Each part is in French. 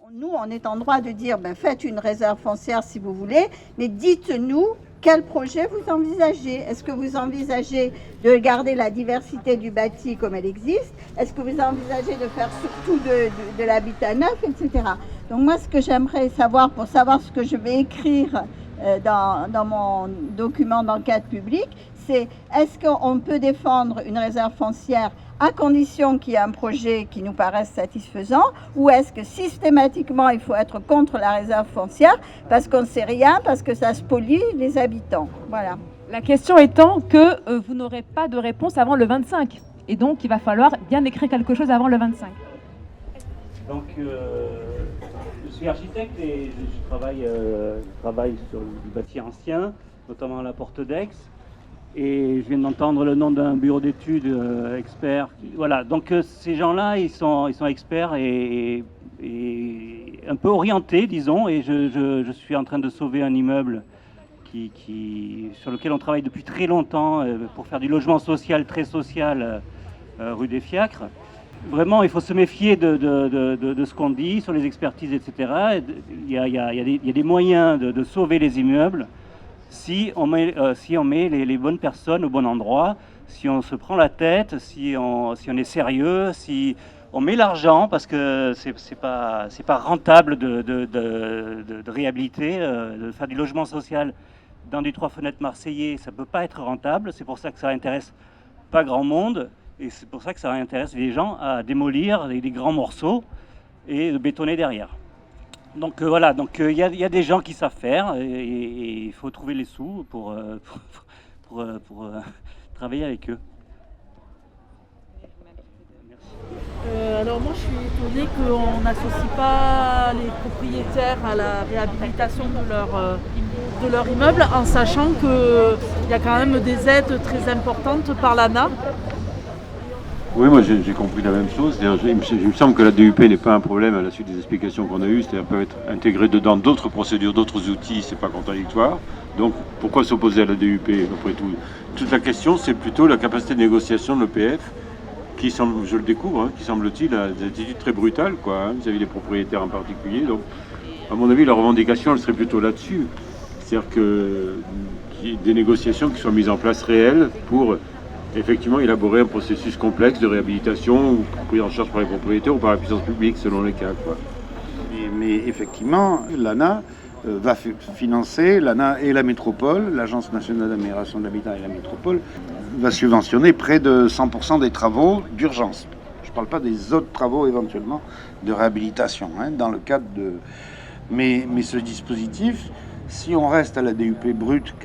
Nous, on est en droit de dire, faites une réserve foncière si vous voulez, mais dites-nous quel projet vous envisagez. Est-ce que vous envisagez de garder la diversité du bâti comme elle existe? Est-ce que vous envisagez de faire surtout de l'habitat neuf, etc. Donc moi, ce que j'aimerais savoir, pour savoir ce que je vais écrire dans mon document d'enquête publique, c'est est-ce qu'on peut défendre une réserve foncière à condition qu'il y ait un projet qui nous paraisse satisfaisant, ou est-ce que systématiquement il faut être contre la réserve foncière parce qu'on ne sait rien, parce que ça spolie les habitants. Voilà. La question étant que vous n'aurez pas de réponse avant le 25. Et donc, il va falloir bien écrire quelque chose avant le 25. Donc, je suis architecte et je travaille sur du bâti ancien, notamment à la Porte d'Aix. Et je viens d'entendre le nom d'un bureau d'études expert. Voilà, donc ces gens-là, ils sont experts et un peu orientés, disons. Et je suis en train de sauver un immeuble sur lequel on travaille depuis très longtemps pour faire du logement social, très social, rue des Fiacres. Vraiment, il faut se méfier de ce qu'on dit sur les expertises, etc. Il y a des moyens de sauver les immeubles si on met les bonnes personnes au bon endroit, si on se prend la tête, si on est sérieux, si on met l'argent, parce que c'est pas rentable de réhabiliter, de faire du logement social dans du 3 fenêtres marseillais, ça peut pas être rentable. C'est pour ça que ça intéresse pas grand monde, et c'est pour ça que ça intéresse les gens à démolir des grands morceaux et de bétonner derrière. Donc voilà, il y a des gens qui savent faire et il faut trouver les sous pour travailler avec eux. Alors moi je suis étonnée qu'on n'associe pas les propriétaires à la réhabilitation de leur immeuble, en sachant qu'il y a quand même des aides très importantes par l'ANA. Oui, moi j'ai compris la même chose. Il me semble que la DUP n'est pas un problème à la suite des explications qu'on a eues. C'est-à-dire qu'elle peut être intégrée dedans d'autres procédures, d'autres outils, c'est pas contradictoire. Donc pourquoi s'opposer à la DUP après tout? Toute la question, c'est plutôt la capacité de négociation de l'EPF, qui semble, je le découvre, qui semble-t-il, a des attitudes très brutales, vis-à-vis des propriétaires en particulier. Donc, à mon avis, la revendication, elle serait plutôt là-dessus. C'est-à-dire qu'il y ait des négociations qui soient mises en place réelles pour effectivement élaborer un processus complexe de réhabilitation ou pris en charge par les propriétaires ou par la puissance publique selon les cas. Mais effectivement, l'ANA va financer, l'ANA et la métropole, l'Agence nationale d'amélioration de l'habitat et la métropole, va subventionner près de 100% des travaux d'urgence. Je ne parle pas des autres travaux éventuellement de réhabilitation, dans le cadre de... Mais ce dispositif, si on reste à la DUP brute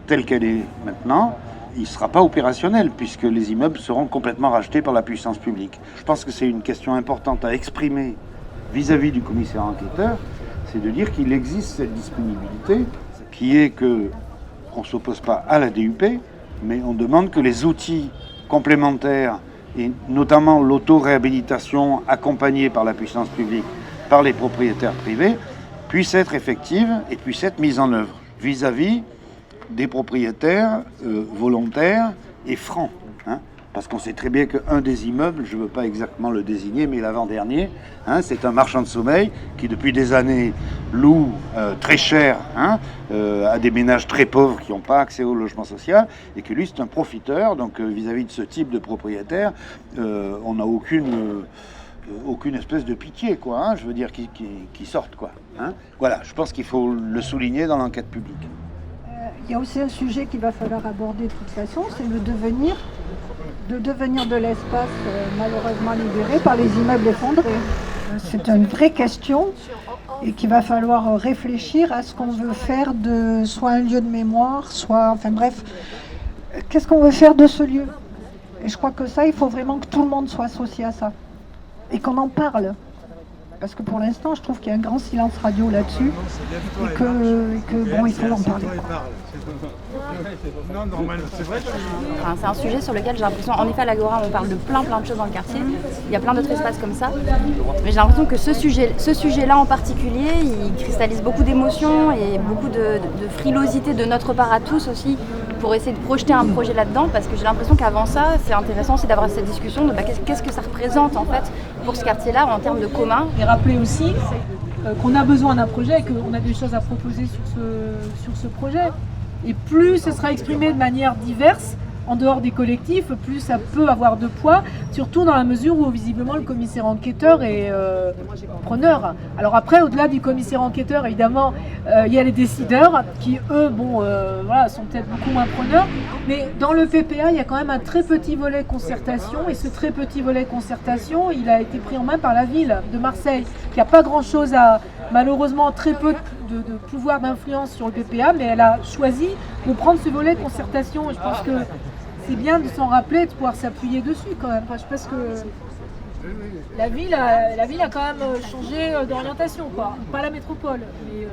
telle qu'elle est maintenant, il ne sera pas opérationnel puisque les immeubles seront complètement rachetés par la puissance publique. Je pense que c'est une question importante à exprimer vis-à-vis du commissaire enquêteur, c'est de dire qu'il existe cette disponibilité, qui est qu'on ne s'oppose pas à la DUP, mais on demande que les outils complémentaires, et notamment l'auto-réhabilitation accompagnée par la puissance publique, par les propriétaires privés, puissent être effectives et puissent être mises en œuvre vis-à-vis des propriétaires volontaires et francs. Parce qu'on sait très bien qu'un des immeubles, je ne veux pas exactement le désigner, mais l'avant-dernier, c'est un marchand de sommeil qui depuis des années loue très cher à des ménages très pauvres qui n'ont pas accès au logement social, et que lui c'est un profiteur. Donc vis-à-vis de ce type de propriétaire, on n'a aucune espèce de pitié, je veux dire, qui sortent, Voilà, je pense qu'il faut le souligner dans l'enquête publique. Il y a aussi un sujet qu'il va falloir aborder de toute façon, c'est le devenir de l'espace malheureusement libéré par les immeubles effondrés. C'est une vraie question et qu'il va falloir réfléchir à ce qu'on veut faire de soit un lieu de mémoire, qu'est-ce qu'on veut faire de ce lieu? Et je crois que ça, il faut vraiment que tout le monde soit associé à ça et qu'on en parle. Parce que pour l'instant, je trouve qu'il y a un grand silence radio là-dessus et que il faut en parler. C'est un sujet sur lequel j'ai l'impression, en effet à l'Agora on parle de plein de choses dans le quartier, il y a plein d'autres espaces comme ça, mais j'ai l'impression que ce sujet-là en particulier, il cristallise beaucoup d'émotions et beaucoup de frilosité de notre part à tous aussi, pour essayer de projeter un projet là-dedans, parce que j'ai l'impression qu'avant ça, c'est intéressant aussi d'avoir cette discussion de qu'est-ce que ça représente en fait pour ce quartier-là en termes de commun. Et rappelez aussi qu'on a besoin d'un projet et qu'on a des choses à proposer sur ce projet. Et plus ce sera exprimé de manière diverse, en dehors des collectifs, plus ça peut avoir de poids, surtout dans la mesure où visiblement le commissaire enquêteur est preneur. Alors après, au-delà du commissaire enquêteur, évidemment, il y a les décideurs qui, eux, sont peut-être beaucoup moins preneurs. Mais dans le PPA, il y a quand même un très petit volet concertation. Et ce très petit volet concertation, il a été pris en main par la ville de Marseille, qui n'a pas grand-chose malheureusement, très peu de pouvoir d'influence sur le PPA, mais elle a choisi de prendre ce volet concertation. Et je pense que c'est bien de s'en rappeler, de pouvoir s'appuyer dessus quand même. Je pense que la ville a quand même changé d'orientation, quoi. Pas la métropole, mais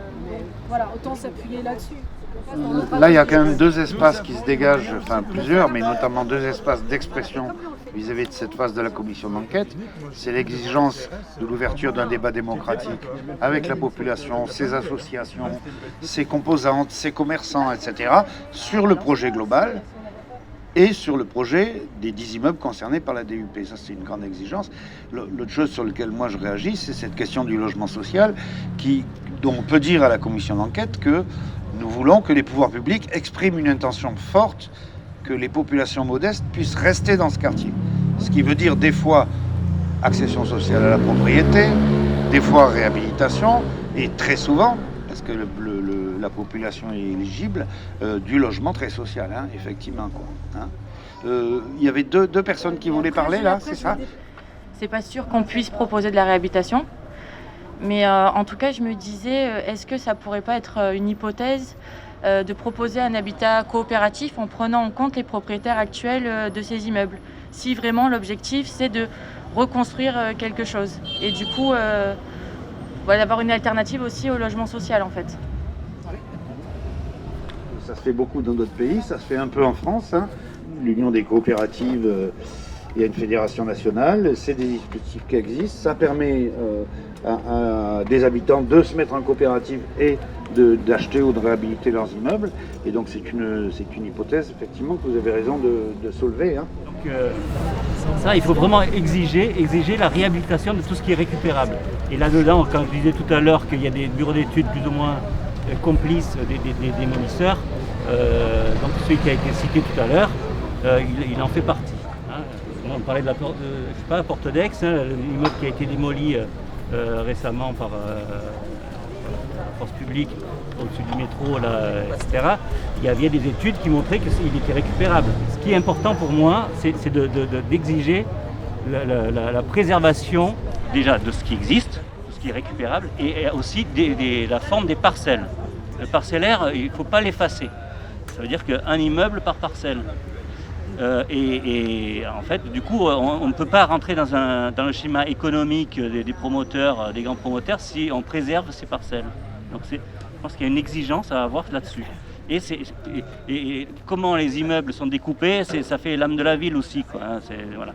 voilà, autant s'appuyer là-dessus. Là, il y a quand même deux espaces qui se dégagent, enfin plusieurs, mais notamment deux espaces d'expression vis-à-vis de cette phase de la commission d'enquête. C'est l'exigence de l'ouverture d'un débat démocratique avec la population, ses associations, ses composantes, ses commerçants, etc., sur le projet global et sur le projet des 10 immeubles concernés par la DUP. Ça, c'est une grande exigence. L'autre chose sur laquelle moi je réagis, c'est cette question du logement social, dont on peut dire à la commission d'enquête que nous voulons que les pouvoirs publics expriment une intention forte que les populations modestes puissent rester dans ce quartier. Ce qui veut dire des fois accession sociale à la propriété, des fois réhabilitation, et très souvent, parce que la population est éligible, du logement très social, hein, effectivement. Il y avait deux personnes qui voulaient parler là, c'est ça ? C'est pas sûr qu'on puisse proposer de la réhabilitation. Mais en tout cas, je me disais, est-ce que ça pourrait pas être une hypothèse de proposer un habitat coopératif en prenant en compte les propriétaires actuels de ces immeubles, si vraiment l'objectif c'est de reconstruire quelque chose et du coup d'avoir une alternative aussi au logement social en fait. Ça se fait beaucoup dans d'autres pays, ça se fait un peu en France, hein. L'Union des coopératives, il y a une fédération nationale, c'est des dispositifs qui existent, ça permet à des habitants de se mettre en coopérative et d'acheter ou de réhabiliter leurs immeubles. Et donc c'est une hypothèse effectivement que vous avez raison de soulever. Hein. Donc ça, il faut vraiment exiger la réhabilitation de tout ce qui est récupérable. Et là-dedans, quand je disais tout à l'heure qu'il y a des bureaux d'études plus ou moins complices des démolisseurs, donc celui qui a été cité tout à l'heure, il en fait partie. Hein. On parlait de la Porte d'Aix, hein, l'immeuble qui a été démoli récemment par la force publique au-dessus du métro, là, etc. Il y avait des études qui montraient qu'il était récupérable. Ce qui est important pour moi, c'est d'exiger la préservation déjà de ce qui existe, de ce qui est récupérable, et aussi la forme des parcelles. Le parcellaire, il ne faut pas l'effacer. Ça veut dire qu'un immeuble par parcelle. Et en fait, du coup, on ne peut pas rentrer dans le schéma économique des promoteurs, des grands promoteurs, si on préserve ces parcelles. Donc je pense qu'il y a une exigence à avoir là-dessus. Et comment les immeubles sont découpés, ça fait l'âme de la ville aussi, quoi, hein, voilà.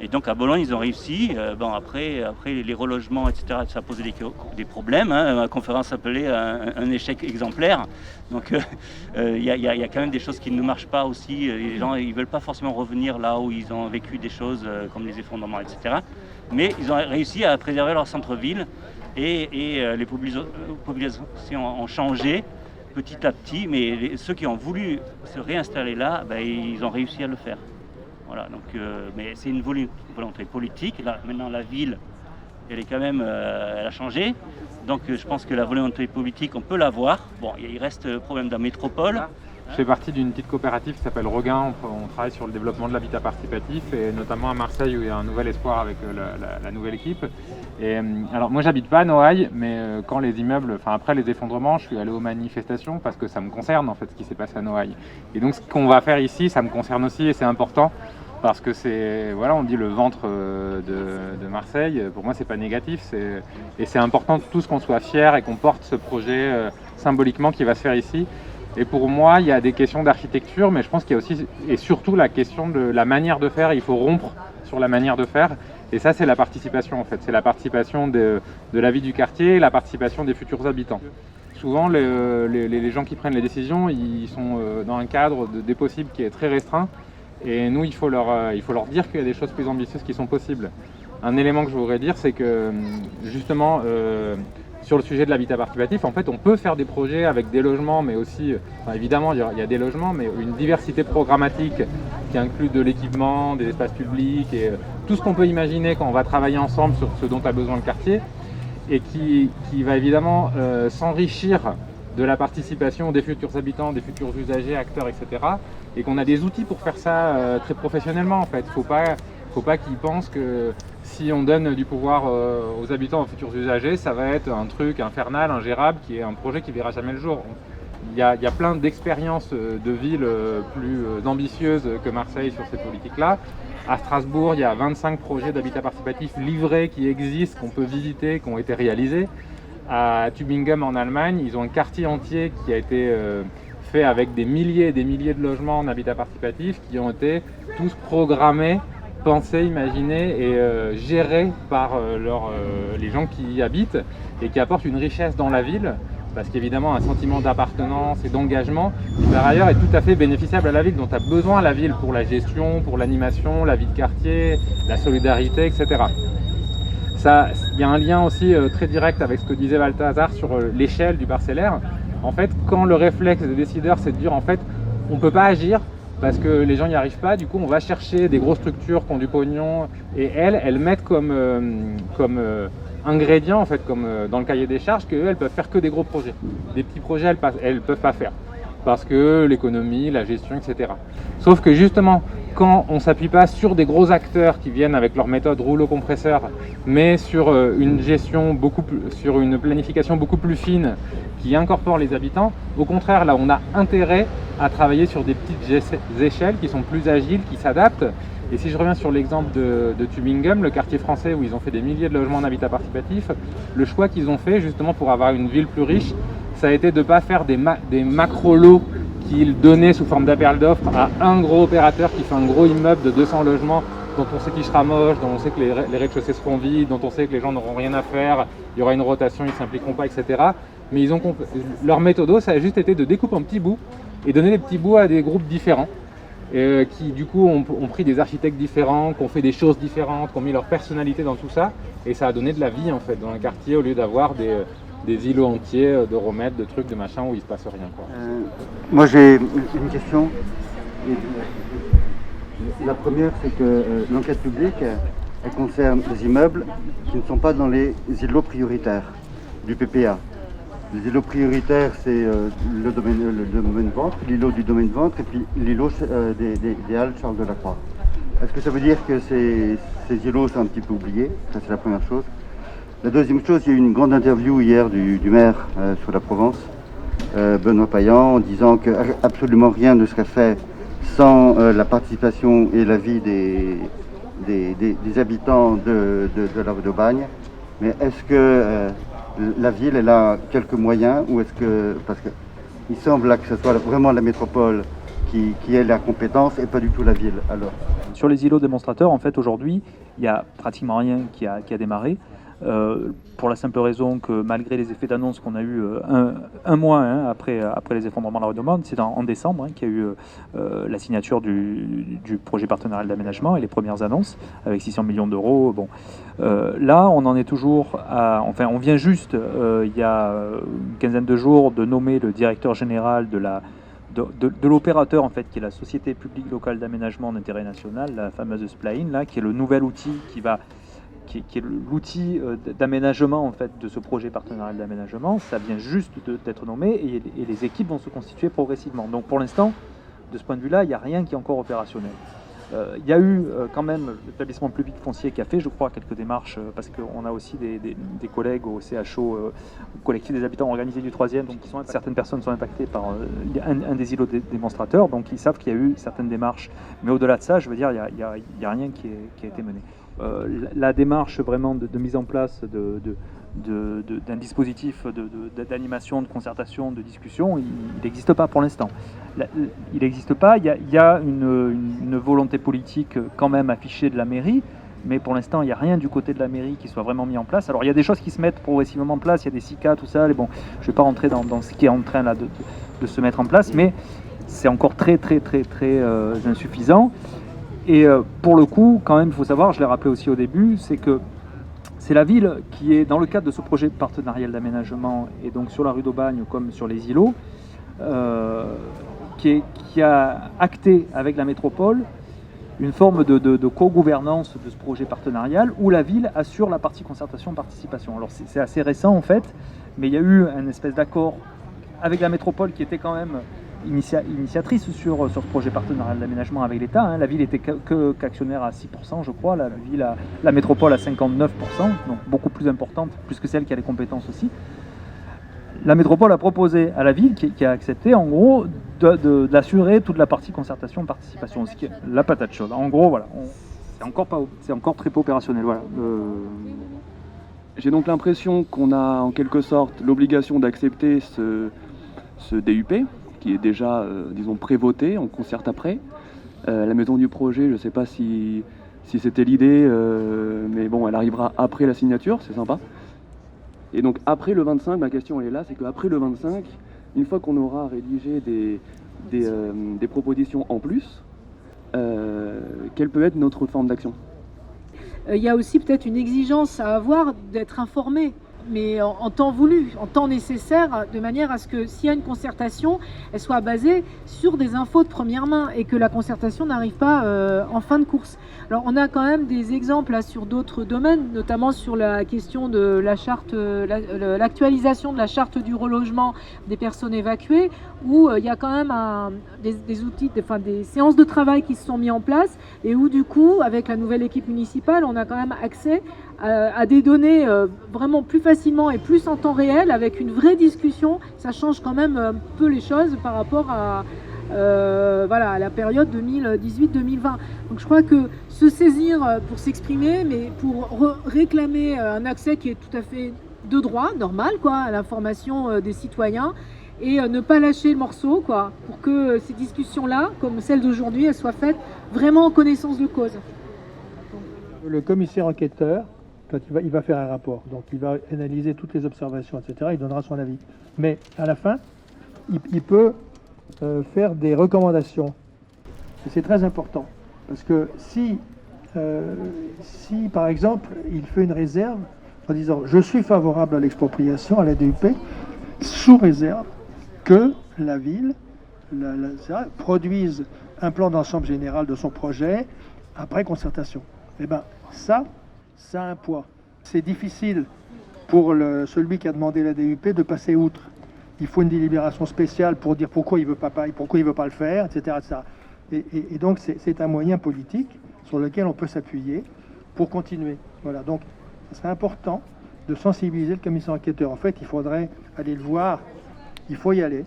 Et donc à Bologne, ils ont réussi. Après les relogements, etc., ça a posé des problèmes. Hein. Ma conférence s'appelait un échec exemplaire. Donc il y a quand même des choses qui ne marchent pas aussi. Les gens ils veulent pas forcément revenir là où ils ont vécu des choses comme les effondrements, etc. Mais ils ont réussi à préserver leur centre-ville et les populations ont changé petit à petit. Mais ceux qui ont voulu se réinstaller là, ils ont réussi à le faire. Voilà, donc, mais c'est une volonté politique. Là, maintenant, la ville, elle est quand même, elle a changé. Donc, je pense que la volonté politique, on peut l'avoir. Bon, il reste le problème de la métropole. Je fais partie d'une petite coopérative qui s'appelle Regain. On travaille sur le développement de l'habitat participatif et notamment à Marseille où il y a un nouvel espoir avec la nouvelle équipe. Et alors moi j'habite pas à Noailles, mais quand les immeubles, après les effondrements, je suis allé aux manifestations parce que ça me concerne en fait ce qui s'est passé à Noailles. Et donc ce qu'on va faire ici, ça me concerne aussi et c'est important. Parce que c'est, voilà, on dit le ventre de Marseille. Pour moi, c'est pas négatif. Et c'est important tous qu'on soit fiers et qu'on porte ce projet symboliquement qui va se faire ici. Et pour moi, il y a des questions d'architecture, mais je pense qu'il y a aussi et surtout la question de la manière de faire. Il faut rompre sur la manière de faire. Et ça, c'est la participation en fait. C'est la participation de la vie du quartier, la participation des futurs habitants. Souvent, les gens qui prennent les décisions, ils sont dans un cadre des possibles qui est très restreint. Et nous, il faut leur dire qu'il y a des choses plus ambitieuses qui sont possibles. un élément que je voudrais dire, c'est que justement, sur le sujet de l'habitat participatif, en fait, on peut faire des projets avec des logements, mais aussi, évidemment, il y a des logements, mais une diversité programmatique qui inclut de l'équipement, des espaces publics et tout ce qu'on peut imaginer quand on va travailler ensemble sur ce dont a besoin le quartier, et qui va évidemment s'enrichir de la participation des futurs habitants, des futurs usagers, acteurs, etc. Et qu'on a des outils pour faire ça très professionnellement, en fait. Faut pas qu'ils pensent que si on donne du pouvoir aux habitants, aux futurs usagers, ça va être un truc infernal, ingérable, qui est un projet qui verra jamais le jour. Il y a plein d'expériences de villes plus ambitieuses que Marseille sur cette politique-là. À Strasbourg, il y a 25 projets d'habitat participatif livrés qui existent, qu'on peut visiter, qui ont été réalisés. À Tübingen en Allemagne, ils ont un quartier entier qui a été fait avec des milliers et des milliers de logements en habitat participatif qui ont été tous programmés, pensés, imaginés et gérés par les gens qui y habitent et qui apportent une richesse dans la ville, parce qu'évidemment un sentiment d'appartenance et d'engagement qui par ailleurs est tout à fait bénéficiable à la ville, dont a besoin la ville pour la gestion, pour l'animation, la vie de quartier, la solidarité, etc. Il y a un lien aussi très direct avec ce que disait Balthazar sur l'échelle du parcellaire. En fait, quand le réflexe des décideurs, c'est de dire en fait, on ne peut pas agir parce que les gens n'y arrivent pas, du coup on va chercher des grosses structures qui ont du pognon et elles mettent comme ingrédient, en fait, comme dans le cahier des charges, qu'elles peuvent faire que des gros projets. Des petits projets, elles peuvent pas faire parce que l'économie, la gestion, etc. Sauf que justement, quand on ne s'appuie pas sur des gros acteurs qui viennent avec leur méthode rouleau compresseur, mais sur une gestion sur une planification beaucoup plus fine qui incorpore les habitants, au contraire, là, on a intérêt à travailler sur des petites échelles qui sont plus agiles, qui s'adaptent. Et si je reviens sur l'exemple de Tübingen, le quartier français où ils ont fait des milliers de logements en habitat participatif, le choix qu'ils ont fait justement pour avoir une ville plus riche, ça a été de ne pas faire des macro-lots qu'ils donnaient sous forme d'appel d'offres à un gros opérateur qui fait un gros immeuble de 200 logements dont on sait qu'il sera moche, dont on sait que les rez-de-chaussée seront vides, dont on sait que les gens n'auront rien à faire, il y aura une rotation, ils ne s'impliqueront pas, etc. Mais leur méthode, ça a juste été de découper en petits bouts et donner des petits bouts à des groupes différents. Qui du coup ont pris des architectes différents, qui ont fait des choses différentes, qui ont mis leur personnalité dans tout ça, et ça a donné de la vie en fait dans le quartier au lieu d'avoir des îlots entiers de remèdes, de trucs, de machins où il se passe rien, quoi. Moi j'ai une question. La première, c'est que l'enquête publique elle concerne les immeubles qui ne sont pas dans les îlots prioritaires du PPA. Les îlots prioritaires, c'est le domaine ventre, l'îlot du domaine ventre et puis l'îlot des Halles Charles de la Croix. Est-ce que ça veut dire que ces îlots sont un petit peu oubliés? Ça, c'est la première chose. La deuxième chose, il y a eu une grande interview hier du maire sur la Provence, Benoît Payan, en disant que absolument rien ne serait fait sans la participation et l'avis des habitants de l'Aubagne. Mais est-ce que la ville, elle a quelques moyens ou est-ce que... Parce qu'il semble là que ce soit vraiment la métropole qui ait la compétence et pas du tout la ville. Alors. Sur les îlots démonstrateurs, en fait, aujourd'hui, il n'y a pratiquement rien qui a démarré. Pour la simple raison que malgré les effets d'annonce qu'on a eu un mois après les effondrements de la rue d'Aumont, c'est en décembre qu'il y a eu la signature du projet partenarial d'aménagement et les premières annonces avec 600 millions d'euros. Bon, là, on en est toujours enfin, on vient juste, il y a une quinzaine de jours, de nommer le directeur général de l'opérateur, en fait, qui est la Société publique locale d'aménagement d'intérêt national, la fameuse SPLAIN, là, qui est le nouvel outil qui est l'outil d'aménagement, en fait, de ce projet partenarial d'aménagement. Ça vient juste d'être nommé et les équipes vont se constituer progressivement. Donc pour l'instant, de ce point de vue-là, il n'y a rien qui est encore opérationnel. Il y a eu quand même l'établissement public foncier qui a fait, je crois, quelques démarches, parce qu'on a aussi des collègues au CHO, au collectif des habitants organisés du 3e, donc certaines personnes sont impactées par un des îlots démonstrateurs, donc ils savent qu'il y a eu certaines démarches. Mais au-delà de ça, je veux dire, il n'y a rien qui a été mené. La démarche vraiment de mise en place d'un dispositif d'animation, de concertation, de discussion, il n'existe pas pour l'instant. Il n'existe pas, il y a une volonté politique quand même affichée de la mairie, mais pour l'instant il n'y a rien du côté de la mairie qui soit vraiment mis en place. Alors il y a des choses qui se mettent progressivement en place, il y a des SICA, tout ça, mais bon, je ne vais pas rentrer dans ce qui est en train là, de se mettre en place, mais c'est encore très insuffisant. Et pour le coup, quand même, il faut savoir, je l'ai rappelé aussi au début, c'est que c'est la ville qui est, dans le cadre de ce projet partenarial d'aménagement, et donc sur la rue d'Aubagne comme sur les îlots, qui a acté avec la métropole une forme de co-gouvernance de ce projet partenarial où la ville assure la partie concertation-participation. Alors c'est assez récent en fait, mais il y a eu un espèce d'accord avec la métropole qui était quand même initiatrice sur ce projet partenarial d'aménagement avec l'État. Hein. La ville était qu'actionnaire à 6%, je crois, la métropole à 59%, donc beaucoup plus importante, plus que celle qui a les compétences aussi. La métropole a proposé à la ville, qui a accepté, en gros, d'assurer toute la partie concertation-participation, ce qui est la patate chaude. En gros, voilà, c'est encore très peu opérationnel. Voilà. J'ai donc l'impression qu'on a en quelque sorte l'obligation d'accepter ce DUP, qui est déjà, disons, prévoté, on concerte après. La maison du projet, je ne sais pas si c'était l'idée, mais bon, elle arrivera après la signature, c'est sympa. Et donc après le 25, ma question elle est là, c'est qu'après le 25, une fois qu'on aura rédigé des propositions en plus, quelle peut être notre forme d'action ? Il y a aussi peut-être une exigence à avoir d'être informé, mais en temps voulu, en temps nécessaire, de manière à ce que s'il y a une concertation, elle soit basée sur des infos de première main et que la concertation n'arrive pas en fin de course. Alors on a quand même des exemples là, sur d'autres domaines, notamment sur la question de la charte, l'actualisation de la charte du relogement des personnes évacuées, où il y a quand même des outils, des séances de travail qui se sont mis en place et où du coup, avec la nouvelle équipe municipale, on a quand même accès à des données vraiment plus facilement et plus en temps réel, avec une vraie discussion. Ça change quand même un peu les choses par rapport à la période 2018-2020. Donc je crois que se saisir pour s'exprimer, mais pour réclamer un accès qui est tout à fait de droit, normal, quoi, à l'information des citoyens, et ne pas lâcher le morceau, quoi, pour que ces discussions-là, comme celle d'aujourd'hui, elles soient faites vraiment en connaissance de cause. Le commissaire enquêteur, quand il va faire un rapport, donc il va analyser toutes les observations, etc., il donnera son avis. Mais à la fin, il peut faire des recommandations. Et c'est très important, parce que si par exemple, il fait une réserve en disant « je suis favorable à l'expropriation, à la DUP », sous réserve que la ville produise un plan d'ensemble général de son projet après concertation. Eh bien, ça a un poids. C'est difficile pour celui qui a demandé la DUP de passer outre. Il faut une délibération spéciale pour dire pourquoi il veut pas le faire, etc. Et donc, c'est un moyen politique sur lequel on peut s'appuyer pour continuer. Voilà, donc, ce serait important de sensibiliser le commissaire enquêteur. En fait, il faudrait aller le voir, il faut y aller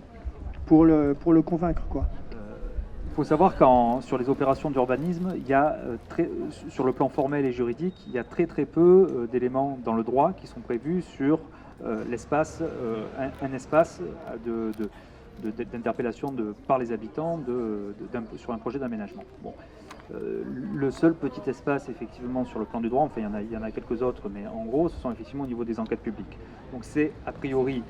pour le convaincre, quoi. Il faut savoir sur les opérations d'urbanisme, il y a sur le plan formel et juridique, il y a très peu d'éléments dans le droit qui sont prévus sur l'espace, un espace d'interpellation par les habitants sur un projet d'aménagement. Bon. Le seul petit espace effectivement sur le plan du droit, enfin il y en a quelques autres, mais en gros ce sont effectivement au niveau des enquêtes publiques. Donc c'est a priori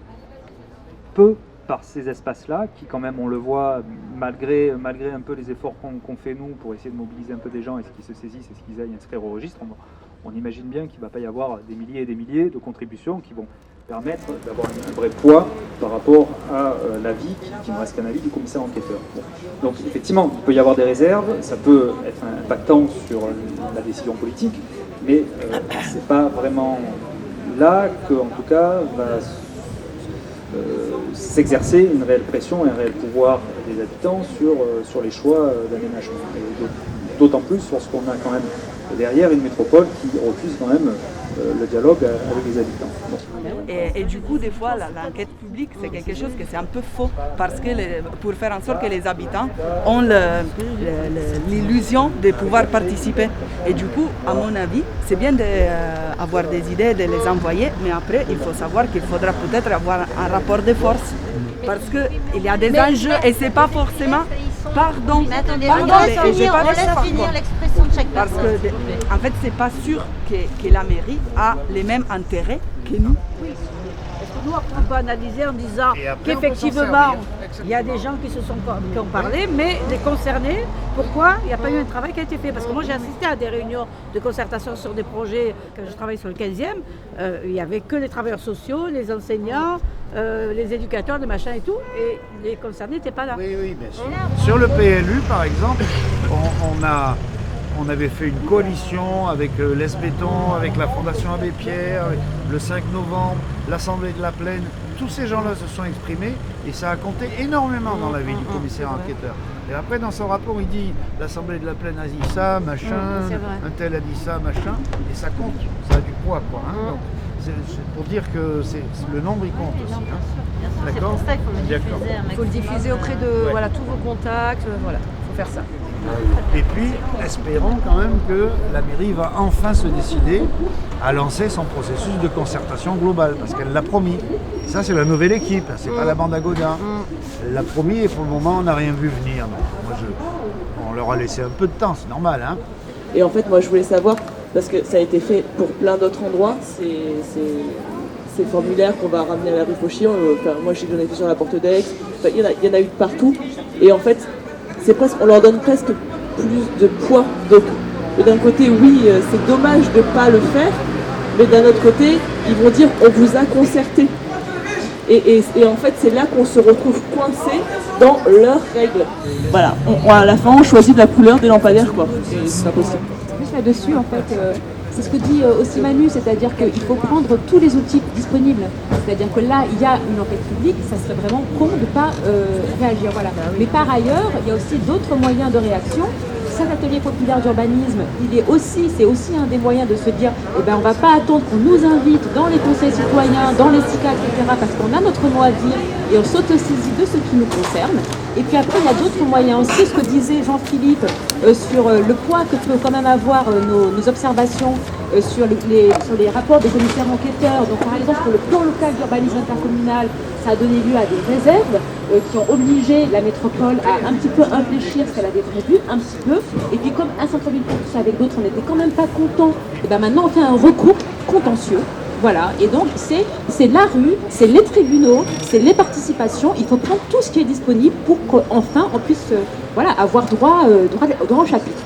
peu par ces espaces-là, qui quand même, on le voit, malgré un peu les efforts qu'on fait nous pour essayer de mobiliser un peu des gens et ce qui se saisissent et ce qu'ils aillent inscrire au registre, on imagine bien qu'il ne va pas y avoir des milliers et des milliers de contributions qui vont permettre d'avoir un vrai poids par rapport à l'avis, qui ne reste qu'un avis du commissaire enquêteur. Bon. Donc effectivement, il peut y avoir des réserves, ça peut être impactant sur la décision politique, mais c'est pas vraiment là que, en tout cas, va s'exercer une réelle pression et un réel pouvoir des habitants sur les choix d'aménagement. D'autant plus lorsqu'on a quand même derrière une métropole qui refuse quand même le dialogue avec les habitants. Bon. Et du coup, des fois, l'enquête publique, c'est quelque chose que c'est un peu faux, parce que pour faire en sorte que les habitants ont l'illusion de pouvoir participer. Et du coup, à mon avis, c'est bien d'avoir des idées, de les envoyer, mais après, il faut savoir qu'il faudra peut-être avoir un rapport de force, parce qu'il y a des enjeux et c'est pas forcément... Pardon, on laisse finir l'expression de chaque personne. Parce que, en fait, c'est pas sûr que la mairie a les mêmes intérêts que nous. nous après on peut analyser en disant qu'effectivement il y a des gens qui ont parlé, mais les concernés, pourquoi il n'y a pas eu un travail qui a été fait? Parce que moi j'ai assisté à des réunions de concertation sur des projets, quand je travaille sur le 15e, il n'y avait que les travailleurs sociaux, les enseignants, les éducateurs, les machins et tout, et les concernés n'étaient pas là. Oui, bien sûr. Sur le PLU par exemple, on avait fait une coalition avec l'Es Béton, avec la Fondation Abbé Pierre, le 5 novembre, l'Assemblée de la Plaine. Tous ces gens-là se sont exprimés et ça a compté énormément dans la vie du commissaire enquêteur. Et après, dans son rapport, il dit l'Assemblée de la Plaine a dit ça, machin, un tel a dit ça, machin, et ça compte, ça a du poids, quoi. Hein. Donc, c'est pour dire que le nombre, il compte aussi. Hein. D'accord. C'est pour ça qu'il faut le diffuser. Il faut le diffuser auprès de voilà, tous vos contacts, voilà, il faut faire ça. Et puis, espérons quand même que la mairie va enfin se décider à lancer son processus de concertation globale, parce qu'elle l'a promis. Et ça, c'est la nouvelle équipe, c'est pas la bande à Gaudin. Elle l'a promis et pour le moment, on n'a rien vu venir. Donc, on leur a laissé un peu de temps, c'est normal. Hein. Et en fait, moi, je voulais savoir, parce que ça a été fait pour plein d'autres endroits, ces formulaires qu'on va ramener à la rue Fauchy, moi, j'en ai fait sur la Porte d'Aix, il y en a eu de partout. Et en fait, on leur donne presque plus de poids. Donc, d'un côté, oui, c'est dommage de ne pas le faire, mais d'un autre côté, ils vont dire on vous a concerté. Et en fait, c'est là qu'on se retrouve coincé dans leurs règles. Voilà, à la fin, on choisit de la couleur des lampadaires, quoi. C'est pas possible. Juste là-dessus, en fait, c'est ce que dit aussi Manu, c'est-à-dire qu'il faut prendre tous les outils disponibles. C'est-à-dire que là, il y a une enquête publique, ça serait vraiment con de ne pas réagir. Voilà. Mais par ailleurs, il y a aussi d'autres moyens de réaction. Cet atelier populaire d'urbanisme, c'est aussi un des moyens de se dire, on ne va pas attendre qu'on nous invite dans les conseils citoyens, dans les SICA, etc., parce qu'on a notre mot à dire et on s'autosaisit de ce qui nous concerne. Et puis après, il y a d'autres moyens aussi, ce que disait Jean-Philippe sur le poids que peut quand même avoir nos observations sur les rapports des commissaires enquêteurs. Donc par exemple, pour le plan local d'urbanisme intercommunal, ça a donné lieu à des réserves qui ont obligé la métropole à un petit peu infléchir ce qu'elle avait prévu, un petit peu. Et puis comme un centre-ville pour tous avec d'autres, on n'était quand même pas content, et bien maintenant on fait un recours contentieux. Voilà, et donc c'est la rue, c'est les tribunaux, c'est les participations. Il faut prendre tout ce qui est disponible pour qu'enfin on puisse avoir droit au chapitre.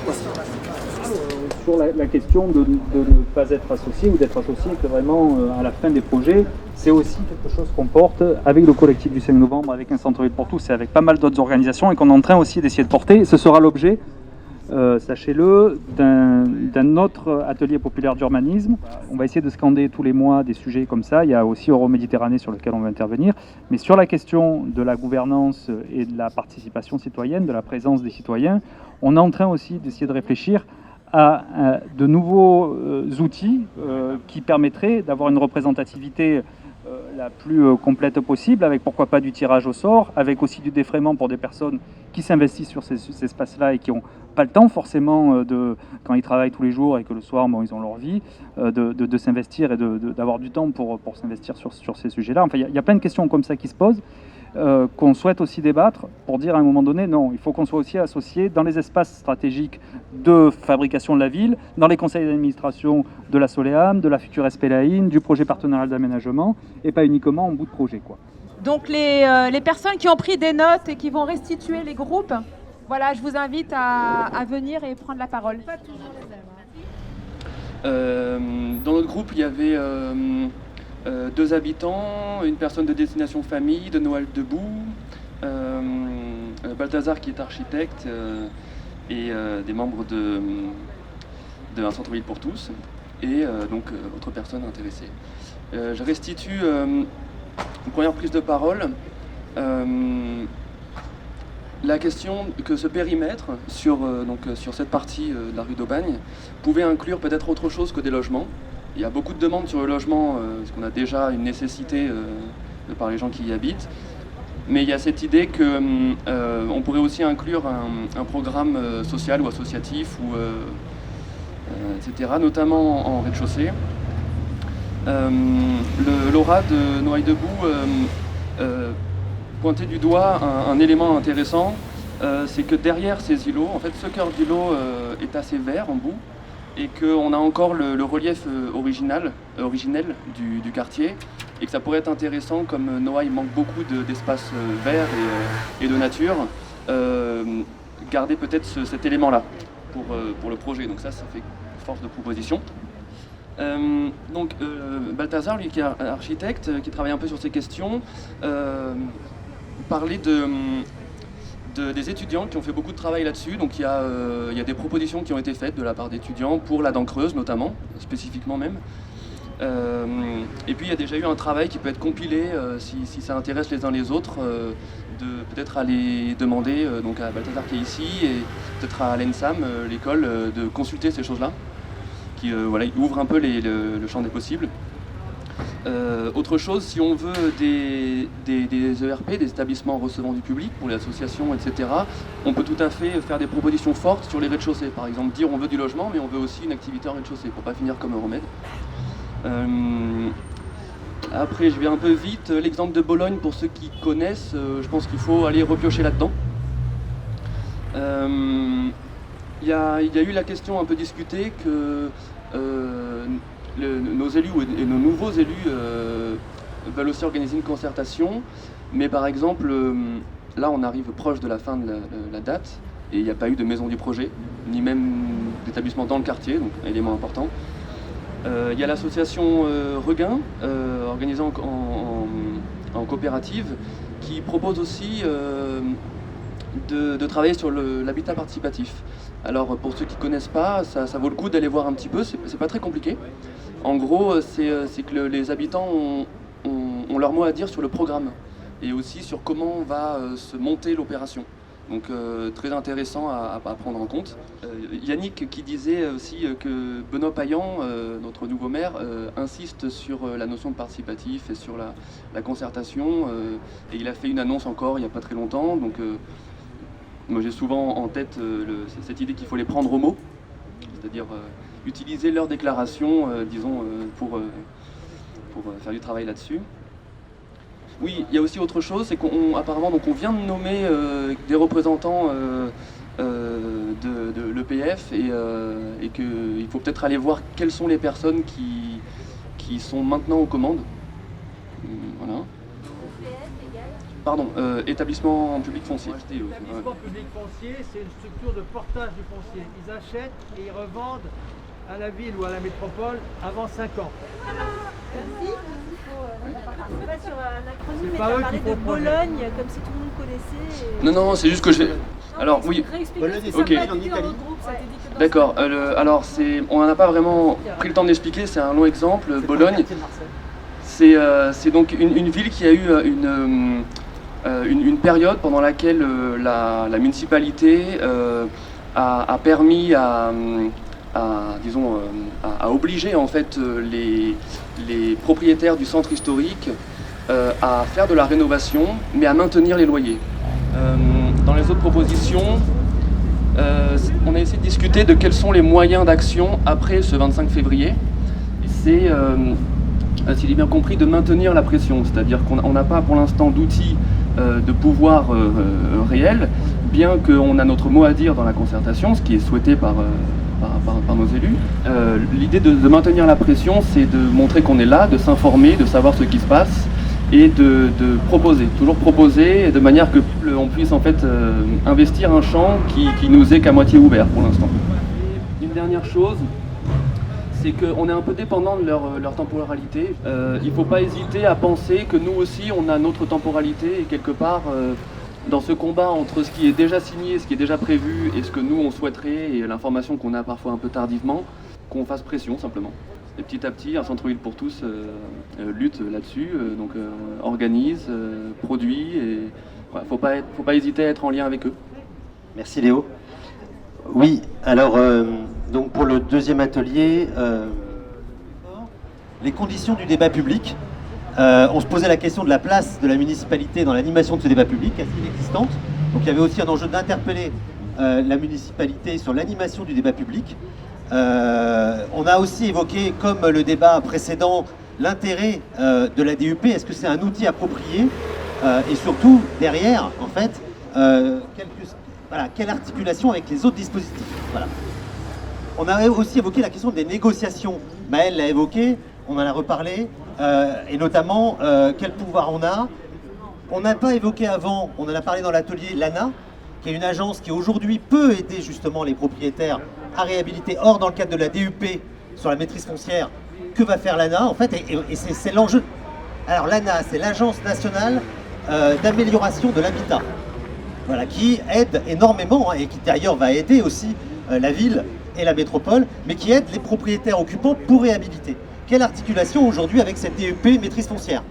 Sur la question de ne pas être associé ou d'être associé, que vraiment à la fin des projets, c'est aussi quelque chose qu'on porte avec le collectif du 5 novembre, avec un centre-ville pour tous et avec pas mal d'autres organisations et qu'on est en train aussi d'essayer de porter. Ce sera l'objet, sachez-le, d'un autre atelier populaire d'urbanisme. On va essayer de scander tous les mois des sujets comme ça. Il y a aussi Euroméditerranée sur lequel on va intervenir. Mais sur la question de la gouvernance et de la participation citoyenne, de la présence des citoyens, on est en train aussi d'essayer de réfléchir à de nouveaux outils qui permettraient d'avoir une représentativité la plus complète possible, avec pourquoi pas du tirage au sort, avec aussi du défraiement pour des personnes qui s'investissent sur ces espaces-là et qui n'ont pas le temps forcément, quand ils travaillent tous les jours et que le soir, ils ont leur vie, de s'investir et d'avoir du temps pour s'investir sur ces sujets-là. Enfin, il y a plein de questions comme ça qui se posent. Qu'on souhaite aussi débattre pour dire à un moment donné, non, il faut qu'on soit aussi associé dans les espaces stratégiques de fabrication de la ville, dans les conseils d'administration de la Soleam, de la future SPLAIN, du projet partenarial d'aménagement, et pas uniquement en bout de projet, quoi. Donc les personnes qui ont pris des notes et qui vont restituer les groupes, voilà, je vous invite à venir et prendre la parole. Dans notre groupe, il y avait 2 habitants, une personne de destination famille, de Noël Debout, Balthazar qui est architecte et des membres d'un centre-ville pour tous et donc autres personnes intéressées. Je restitue une première prise de parole. La question que ce périmètre sur cette partie de la rue d'Aubagne pouvait inclure peut-être autre chose que des logements. Il y a beaucoup de demandes sur le logement, parce qu'on a déjà une nécessité par les gens qui y habitent. Mais il y a cette idée qu'on pourrait aussi inclure un programme social ou associatif, etc., notamment en rez-de-chaussée. Laura de Noailles Debout pointait du doigt un élément intéressant, c'est que derrière ces îlots, en fait, ce cœur d'îlot est assez vert en bout, et qu'on a encore le relief originel du quartier, et que ça pourrait être intéressant, comme Noailles manque beaucoup d'espaces verts et de nature, garder peut-être cet élément-là pour le projet. Donc ça fait force de proposition. Balthazar, lui qui est architecte, qui travaille un peu sur ces questions, parlait des étudiants qui ont fait beaucoup de travail là-dessus. Donc il y a des propositions qui ont été faites de la part d'étudiants pour la dent creuse notamment, spécifiquement même. Et puis il y a déjà eu un travail qui peut être compilé si ça intéresse les uns les autres, de peut-être aller demander donc à Balthazar qui est ici et peut-être à l'ENSAM, l'école, de consulter ces choses-là, qui ouvre un peu le champ des possibles. Autre chose, si on veut des ERP, des établissements recevant du public, pour les associations, etc., on peut tout à fait faire des propositions fortes sur les rez-de-chaussée. Par exemple, dire on veut du logement, mais on veut aussi une activité en rez-de-chaussée, pour pas finir comme Euromède. Après, je vais un peu vite. L'exemple de Bologne, pour ceux qui connaissent, je pense qu'il faut aller repiocher là-dedans. Il y a eu la question un peu discutée que nos élus et nos nouveaux élus veulent aussi organiser une concertation, mais par exemple, là on arrive proche de la fin de la date et il n'y a pas eu de maison du projet, ni même d'établissement dans le quartier, donc un élément important. Il y a l'association Regain, organisée en coopérative, qui propose aussi de travailler sur l'habitat participatif. Alors pour ceux qui ne connaissent pas, ça vaut le coup d'aller voir un petit peu, c'est pas très compliqué. En gros, c'est que les habitants ont leur mot à dire sur le programme et aussi sur comment on va se monter l'opération. Donc très intéressant à prendre en compte. Yannick qui disait aussi que Benoît Payan, notre nouveau maire, insiste sur la notion de participatif et sur la concertation. Et il a fait une annonce encore il n'y a pas très longtemps. Donc moi j'ai souvent en tête cette idée qu'il faut les prendre au mot, c'est-à-dire utiliser leur déclaration, disons, pour faire du travail là-dessus. Oui, il y a aussi autre chose, c'est qu'apparemment on vient de nommer des représentants de l'EPF et qu'il faut peut-être aller voir quelles sont les personnes qui sont maintenant aux commandes. Voilà. Pardon, établissement public foncier. L'établissement public foncier, c'est une structure de portage du foncier. Ils achètent et ils revendent à la ville ou à la métropole avant 5 ans. C'est pas sur un acronyme, mais tu pas as eux parlé qui de font le projet. Bologne, comme si tout le monde connaissait. Et... Non, c'est juste que je vais... Alors oui, ok. D'accord, alors on n'en a pas vraiment pris le temps d'expliquer, c'est un long exemple. Bologne, c'est donc une ville qui a eu une période pendant laquelle la municipalité a permis à obliger en fait les propriétaires du centre historique à faire de la rénovation, mais à maintenir les loyers. Dans les autres propositions, on a essayé de discuter de quels sont les moyens d'action après ce 25 février. C'est, si j'ai bien compris, de maintenir la pression, c'est-à-dire qu'on n'a pas pour l'instant d'outils de pouvoir réel, bien qu'on a notre mot à dire dans la concertation, ce qui est souhaité par nos élus. L'idée de maintenir la pression, c'est de montrer qu'on est là, de s'informer, de savoir ce qui se passe et de proposer, toujours proposer de manière que on puisse en fait investir un champ qui nous est qu'à moitié ouvert pour l'instant. Une dernière chose, c'est qu'on est un peu dépendant de leur temporalité. Il ne faut pas hésiter à penser que nous aussi on a notre temporalité et quelque part dans ce combat entre ce qui est déjà signé, ce qui est déjà prévu et ce que nous on souhaiterait et l'information qu'on a parfois un peu tardivement, qu'on fasse pression simplement. Et petit à petit, un centre-ville pour tous lutte là-dessus, donc organise, produit et voilà, faut pas hésiter à être en lien avec eux. Merci Léo. Oui, alors donc pour le deuxième atelier, les conditions du débat public. On se posait la question de la place de la municipalité dans l'animation de ce débat public, est-ce inexistante. Donc il y avait aussi un enjeu d'interpeller la municipalité sur l'animation du débat public. On a aussi évoqué, comme le débat précédent, l'intérêt de la DUP. Est-ce que c'est un outil approprié et surtout, derrière, en fait, quelle articulation avec les autres dispositifs. Voilà. On a aussi évoqué la question des négociations. Maëlle l'a évoqué. on en a reparlé, et notamment quel pouvoir on a. On n'a pas évoqué avant, on en a parlé dans l'atelier, l'ANA, qui est une agence qui aujourd'hui peut aider justement les propriétaires à réhabiliter. Or, dans le cadre de la DUP sur la maîtrise foncière, que va faire l'ANA en fait, et c'est l'enjeu. Alors l'ANA, c'est l'Agence nationale d'amélioration de l'habitat, voilà, qui aide énormément, hein, et qui d'ailleurs va aider aussi la ville et la métropole, mais qui aide les propriétaires occupants pour réhabiliter. Quelle articulation aujourd'hui avec cette DUP maîtrise foncière?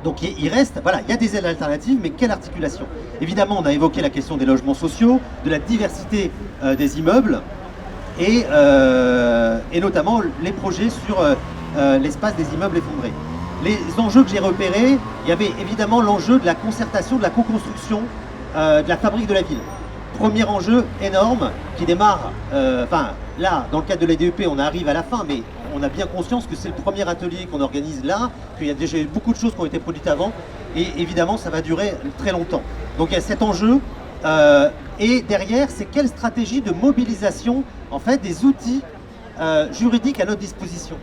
Donc il reste, voilà, il y a des aides alternatives, mais quelle articulation? Évidemment, on a évoqué la question des logements sociaux, de la diversité des immeubles, et notamment les projets sur l'espace des immeubles effondrés. Les enjeux que j'ai repérés, il y avait évidemment l'enjeu de la concertation, de la co-construction de la fabrique de la ville. Premier enjeu énorme qui démarre, là, dans le cadre de la DUP, on arrive à la fin, mais on a bien conscience que c'est le premier atelier qu'on organise là, qu'il y a déjà eu beaucoup de choses qui ont été produites avant, et évidemment, ça va durer très longtemps. Donc il y a cet enjeu, et derrière, c'est quelle stratégie de mobilisation, en fait, des outils juridiques à notre disposition.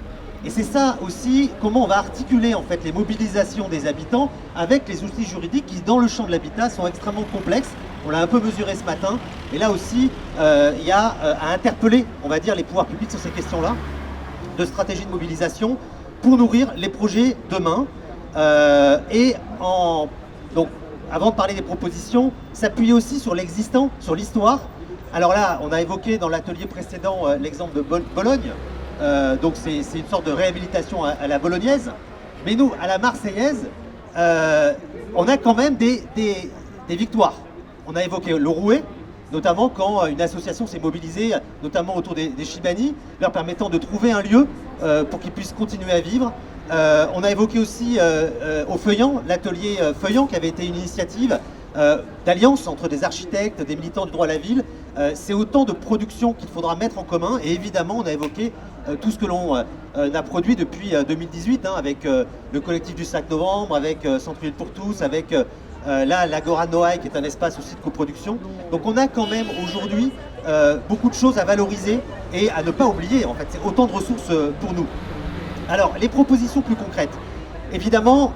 Et c'est ça aussi, comment on va articuler en fait les mobilisations des habitants avec les outils juridiques qui, dans le champ de l'habitat, sont extrêmement complexes. On l'a un peu mesuré ce matin. Et là aussi, il y a à interpeller, on va dire, les pouvoirs publics sur ces questions-là, de stratégie de mobilisation pour nourrir les projets demain. Donc, avant de parler des propositions, s'appuyer aussi sur l'existant, sur l'histoire. Alors là, on a évoqué dans l'atelier précédent l'exemple de Bologne. Donc c'est une sorte de réhabilitation à la bolognaise. Mais nous, à la marseillaise, on a quand même des victoires. On a évoqué le Rouet, notamment quand une association s'est mobilisée, notamment autour des Chibani, leur permettant de trouver un lieu pour qu'ils puissent continuer à vivre. On a évoqué aussi au Feuillant, l'atelier Feuillant, qui avait été une initiative d'alliance entre des architectes, des militants du droit à la ville. C'est autant de productions qu'il faudra mettre en commun. Et évidemment, on a évoqué tout ce que l'on a produit depuis 2018, hein, avec le collectif du 5 novembre, avec Centre-Ville pour tous, avec là l'Agora Noailles, qui est un espace aussi de coproduction. Donc on a quand même aujourd'hui beaucoup de choses à valoriser et à ne pas oublier. En fait, c'est autant de ressources pour nous. Alors, les propositions plus concrètes. Évidemment,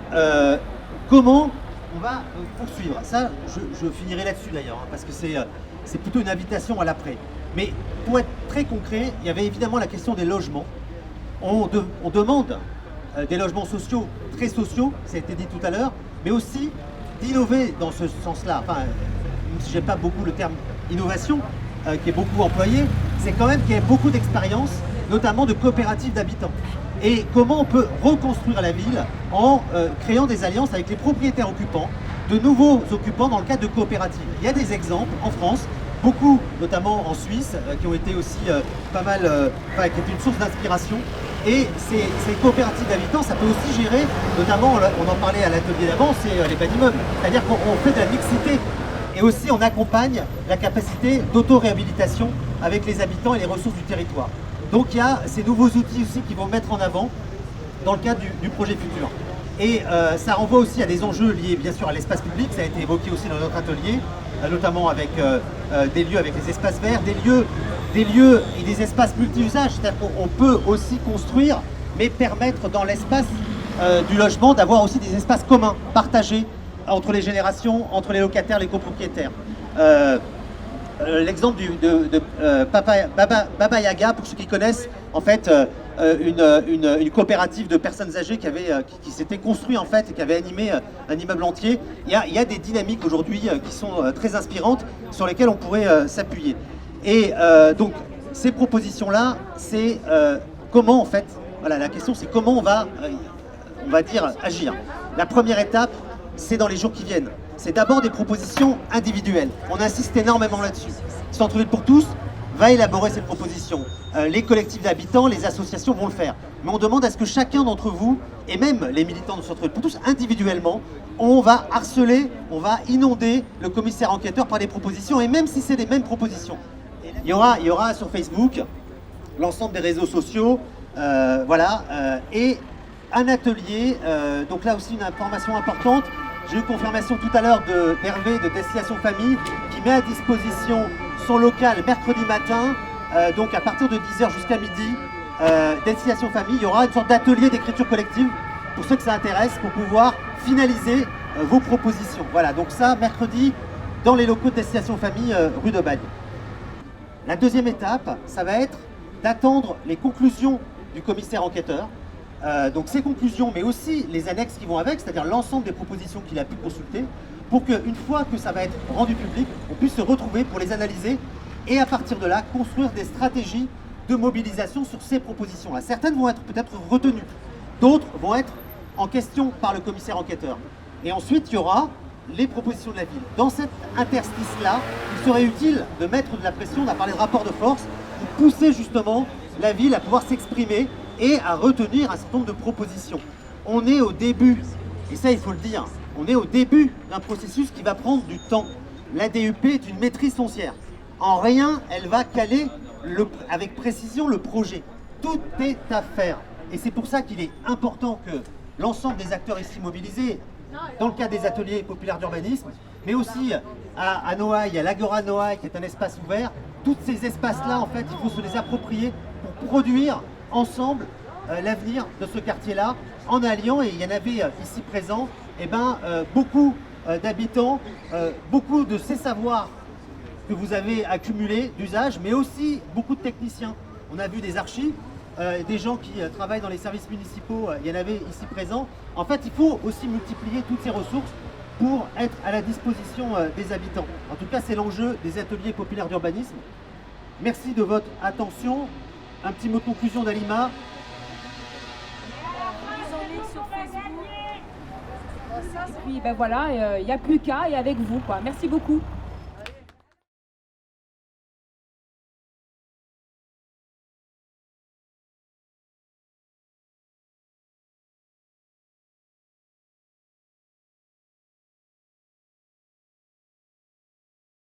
comment on va poursuivre? Ça, je finirai là-dessus d'ailleurs, hein, parce que c'est plutôt une invitation à l'après. Mais pour être très concret, il y avait évidemment la question des logements. On demande des logements sociaux, très sociaux, ça a été dit tout à l'heure, mais aussi d'innover dans ce sens-là. Enfin, je n'aime pas beaucoup le terme innovation, qui est beaucoup employé, c'est quand même qu'il y a beaucoup d'expériences, notamment de coopératives d'habitants. Et comment on peut reconstruire la ville en créant des alliances avec les propriétaires occupants, de nouveaux occupants dans le cadre de coopératives. Il y a des exemples en France, beaucoup, notamment en Suisse, qui ont été aussi pas mal, qui étaient une source d'inspiration. Et ces coopératives d'habitants, ça peut aussi gérer, notamment, on en parlait à l'atelier d'avant, c'est les bas immeubles. C'est-à-dire qu'on fait de la mixité. Et aussi, on accompagne la capacité d'auto-réhabilitation avec les habitants et les ressources du territoire. Donc il y a ces nouveaux outils aussi qui vont mettre en avant dans le cadre du projet futur. Et ça renvoie aussi à des enjeux liés bien sûr à l'espace public, ça a été évoqué aussi dans notre atelier, notamment avec des lieux avec les espaces verts, des lieux et des espaces multi-usages, c'est-à-dire qu'on peut aussi construire, mais permettre dans l'espace du logement d'avoir aussi des espaces communs, partagés entre les générations, entre les locataires, les copropriétaires. L'exemple de Baba Yaga, pour ceux qui connaissent, en fait, une coopérative de personnes âgées qui s'était construite en fait et qui avait animé un immeuble entier. Il y a des dynamiques aujourd'hui qui sont très inspirantes sur lesquelles on pourrait s'appuyer. Et donc ces propositions-là, c'est comment en fait, voilà, la question c'est comment on va dire agir. La première étape, c'est dans les jours qui viennent. C'est d'abord des propositions individuelles. On insiste énormément là-dessus. Centre-Ville pour tous va élaborer ces propositions. Les collectifs d'habitants, les associations vont le faire. Mais on demande à ce que chacun d'entre vous, et même les militants de Centre-Ville pour tous, individuellement, on va harceler, on va inonder le commissaire enquêteur par des propositions, et même si c'est les mêmes propositions. Il y aura sur Facebook l'ensemble des réseaux sociaux, voilà, et un atelier, donc là aussi une information importante. J'ai eu confirmation tout à l'heure d'Hervé de Destination Famille qui met à disposition son local mercredi matin, donc à partir de 10h jusqu'à midi, destination famille, il y aura une sorte d'atelier d'écriture collective pour ceux que ça intéresse, pour pouvoir finaliser vos propositions. Voilà, donc ça, mercredi, dans les locaux de destination famille, rue de Bagne. La deuxième étape, ça va être d'attendre les conclusions du commissaire enquêteur. Donc ces conclusions, mais aussi les annexes qui vont avec, c'est-à-dire l'ensemble des propositions qu'il a pu consulter, pour qu'une fois que ça va être rendu public, on puisse se retrouver pour les analyser et à partir de là, construire des stratégies de mobilisation sur ces propositions-là. Certaines vont être peut-être retenues, d'autres vont être en question par le commissaire enquêteur. Et ensuite, il y aura les propositions de la ville. Dans cet interstice-là, il serait utile de mettre de la pression, on a parlé de rapport de force, pour pousser justement la ville à pouvoir s'exprimer et à retenir un certain nombre de propositions. On est au début, et ça il faut le dire, on est au début d'un processus qui va prendre du temps. La DUP est une maîtrise foncière. En rien, elle va caler avec précision le projet. Tout est à faire. Et c'est pour ça qu'il est important que l'ensemble des acteurs ici mobilisés, dans le cadre des ateliers populaires d'urbanisme, mais aussi à Noailles, à l'Agora Noailles, qui est un espace ouvert, tous ces espaces-là, en fait, il faut se les approprier pour produire ensemble l'avenir de ce quartier-là, en alliant, et il y en avait ici présents, beaucoup d'habitants, beaucoup de ces savoirs que vous avez accumulés d'usage, mais aussi beaucoup de techniciens. On a vu des archis, des gens qui travaillent dans les services municipaux, il y en avait ici présents. En fait, il faut aussi multiplier toutes ces ressources pour être à la disposition des habitants. En tout cas, c'est l'enjeu des ateliers populaires d'urbanisme. Merci de votre attention. Un petit mot de conclusion d'Alima. Et puis voilà, il n'y a plus qu'à et avec vous, quoi. Merci beaucoup.